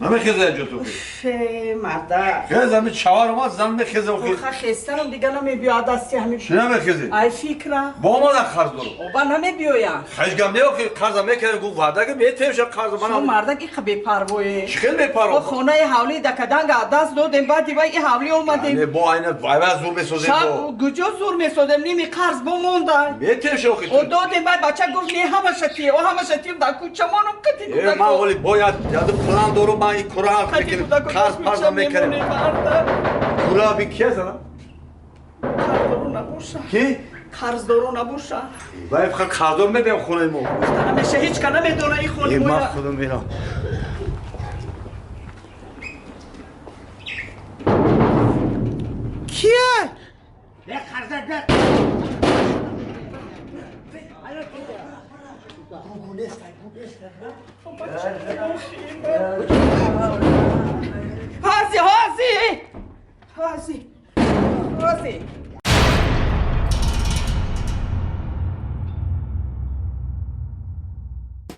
نمیخیزه جو تو مرده خیز همین چوار ما زن میخیزه و خیز خیستنم دیگه نمیبیاد دستی همین چی نمیخیزه؟ ای فکره با ما در خرز دارو اوبا نمیبیویم خیزگم نیو که خرز میکنه گو وعده که میتیمش خرز شما من مرده که خبی پروی چی خیلی میپارو خونه حولی دکدنگ دست دادیم بعد دیگه این حولی اومدیم با اینه وایو زور میسازیم شب گجا زور میسادم نیمی قرض بموندن میتیمش و خیز و دادیم بعد بچه گفت نه همه شتی و همه شتیم در کوچه مانم کتی من ولی باید یاد قرآن دارو من این قرآن میکنم قرض پرز میکنم قرآن بی کیه زنم؟ قرض دارو نبوشه کی؟ قرض دارو نبوشه باید قرض دارو میدیم خونه ما همیشه هیچ که نمیدونه این خونه من مویا خودم میرم کیه؟ نه خرزه ده هازی هازی هازی هازی